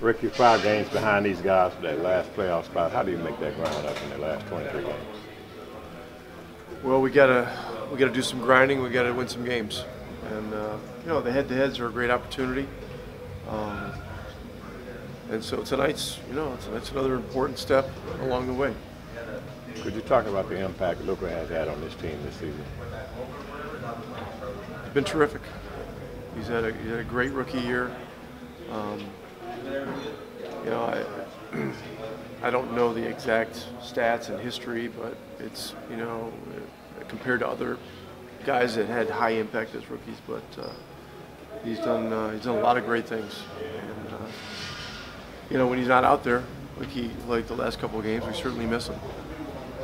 Rick, you're 5 games behind these guys for that last playoff spot. How do you make that ground up in the last 23 games? Well, we gotta do some grinding. We gotta win some games, and the head-to-heads are a great opportunity. And so tonight's another important step along the way. Could you talk about the impact Luka has had on this team this season? It's been terrific. He's had a great rookie year. I don't know the exact stats and history, but it's compared to other guys that had high impact as rookies, but he's done a lot of great things. And when he's not out there, like the last couple of games, we certainly miss him.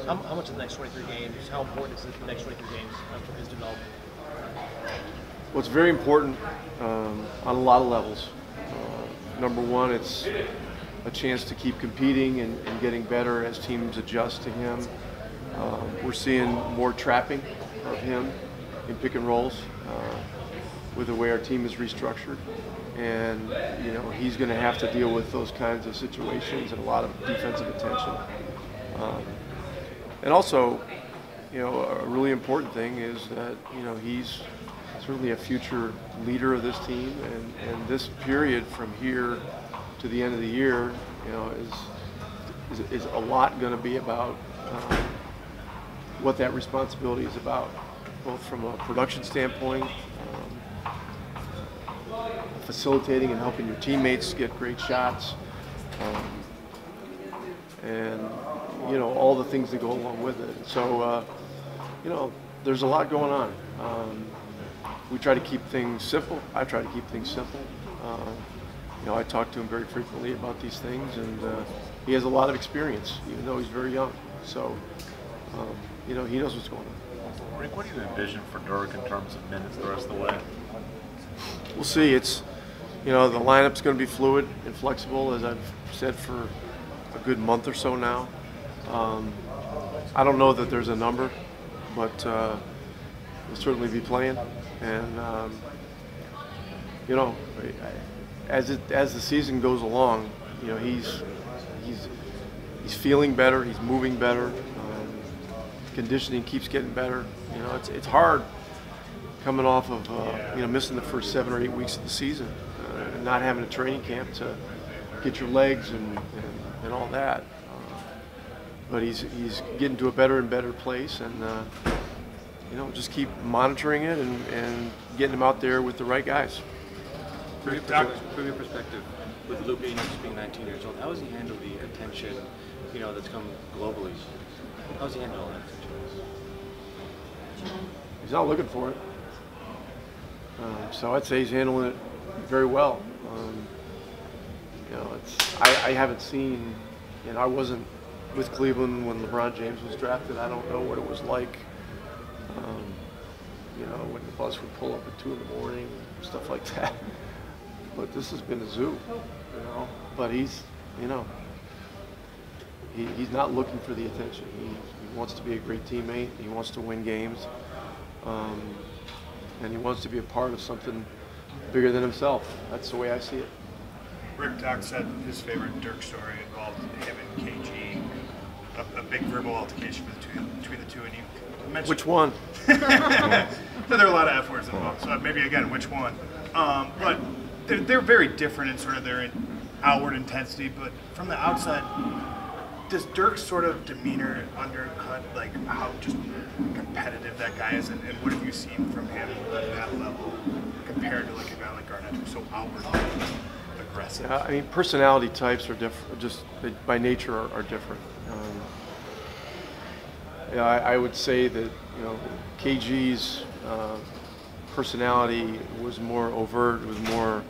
How much of the next 23 games? How important is the next 23 games for his development? Well, it's very important on a lot of levels. Number one, it's a chance to keep competing and getting better as teams adjust to him. We're seeing more trapping of him in pick and rolls with the way our team is restructured. And he's going to have to deal with those kinds of situations and a lot of defensive attention. And also, a really important thing is that he's certainly a future leader of this team, and this period from here to the end of the year, is a lot going to be about what that responsibility is about, both from a production standpoint, facilitating and helping your teammates get great shots, and all the things that go along with it. So there's a lot going on. We try to keep things simple. I try to keep things simple. I talk to him very frequently about these things, and he has a lot of experience, even though he's very young. So he knows what's going on. Rick, what do you envision for Dirk in terms of minutes the rest of the way? We'll see. It's the lineup's going to be fluid and flexible, as I've said for a good month or so now. I don't know that there's a number, but we'll certainly be playing. And as the season goes along, he's feeling better. He's moving better. Conditioning keeps getting better. It's hard coming off of missing the first 7 or 8 weeks of the season, and not having a training camp to get your legs and all that. But he's getting to a better and better place, and just keep monitoring it and getting him out there with the right guys. From your perspective, with Luka just being 19 years old, how has he handled the attention, that's come globally? How has he handled that attention? He's not looking for it. So I'd say he's handling it very well. I haven't seen, I wasn't with Cleveland when LeBron James was drafted. I don't know what it was like. When the bus would pull up at 2 in the morning, stuff like that. But this has been a zoo, But he's not looking for the attention. He wants to be a great teammate. He wants to win games, and he wants to be a part of something bigger than himself. That's the way I see it. Rick Doc said his favorite Dirk story involved him and KG, a big verbal altercation between the two of you. Which one? So there are a lot of F words involved. So maybe again, which one? But they're very different in sort of their outward intensity. But from the outside, does Dirk's sort of demeanor undercut like how just competitive that guy is, and what have you seen from him at that level compared to like a guy like Garnett, who's so outwardly aggressive? Yeah, personality types are different. Just by nature are different. I would say that KG's personality was more overt, was more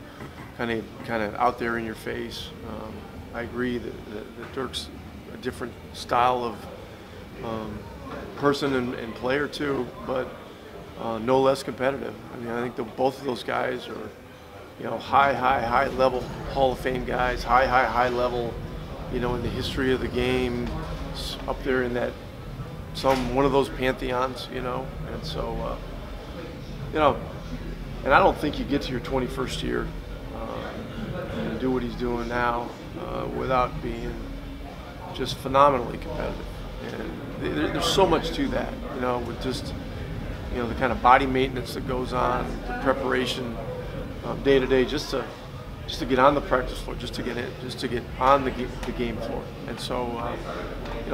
kind of out there in your face. I agree that Dirk's a different style of person and player too, but no less competitive. I think both of those guys are high level Hall of Fame guys, high level, in the history of the game, up there in that one of those pantheons, and so and I don't think you get to your 21st year do what he's doing now without being just phenomenally competitive. And there's so much to that, with just the kind of body maintenance that goes on, the preparation day to day, just to get on the practice floor, just to get on the game floor. And so,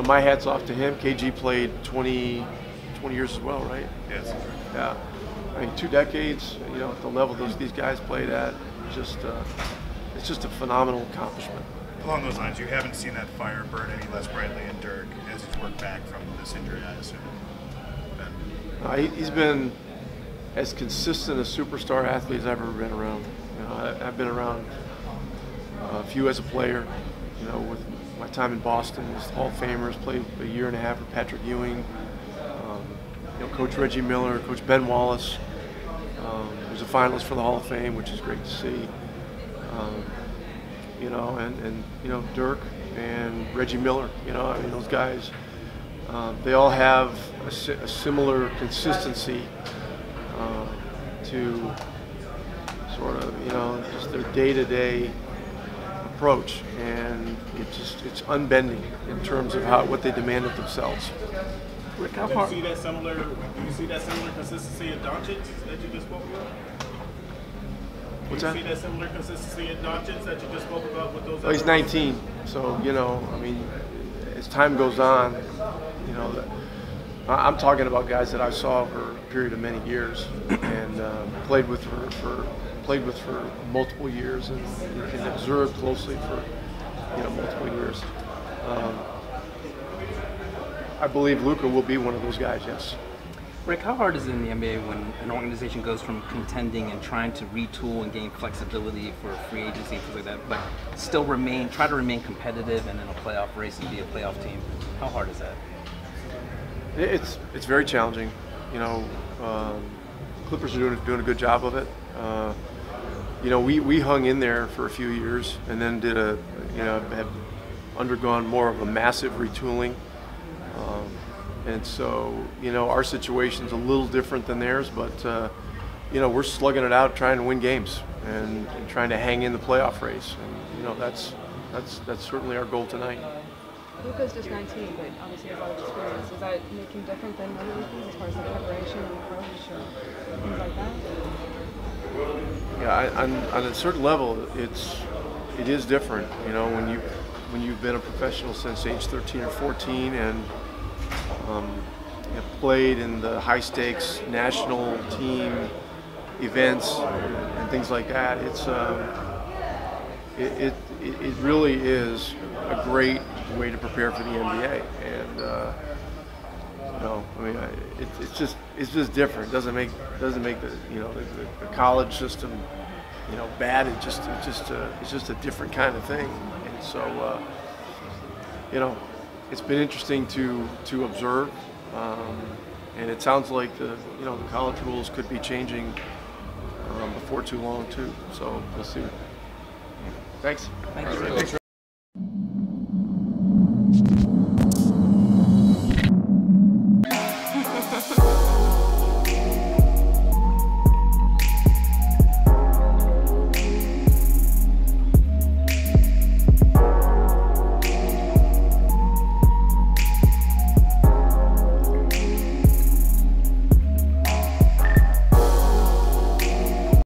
my hat's off to him. KG played 20 years as well, right? Yes. Yeah. I mean, 2 decades. At the level these guys played at, it's just a phenomenal accomplishment. Along those lines, you haven't seen that fire burn any less brightly in Dirk as he's worked back from this injury, I assume. He's been as consistent a superstar athlete as I've ever been around. I've been around a few as a player. With my time in Boston, was Hall of Famers, played a year and a half with Patrick Ewing. Coach Reggie Miller, Coach Ben Wallace. Was a finalist for the Hall of Fame, which is great to see. And Dirk and Reggie Miller. Those guys. They all have a similar consistency to sort of, just their day-to-day approach, and it's unbending in terms of what they demand of themselves. Rick, how far? Do you see that similar consistency in Doncic that you just spoke about? What's that? Do you see that similar consistency in Doncic that you just spoke about with those? Well, he's 19, so as time goes on, I'm talking about guys that I saw for a period of many years and played with for multiple years and observed closely for multiple years. I believe Luka will be one of those guys. Yes. Rick, how hard is it in the NBA when an organization goes from contending and trying to retool and gain flexibility for free agency and things like that, but still try to remain competitive and in a playoff race and be a playoff team? How hard is that? It's very challenging. Clippers are doing a good job of it. We hung in there for a few years and then have undergone more of a massive retooling. And so, our situation's a little different than theirs, but, we're slugging it out, trying to win games and trying to hang in the playoff race. And, that's certainly our goal tonight. Luka's just 19, but obviously has a lot of experience. Does that make him different than other rookies as far as the preparation and approach or things like that? Yeah, on a certain level, it is different. When you've been a professional since age 13 or 14 and have played in the high stakes national team events and things like that, it really is a great way to prepare for the NBA, and it's just different. It doesn't make the college system bad. It's just a different kind of thing, and so it's been interesting to observe, and it sounds like the college rules could be changing before too long too. So we'll see. Thanks. Thanks.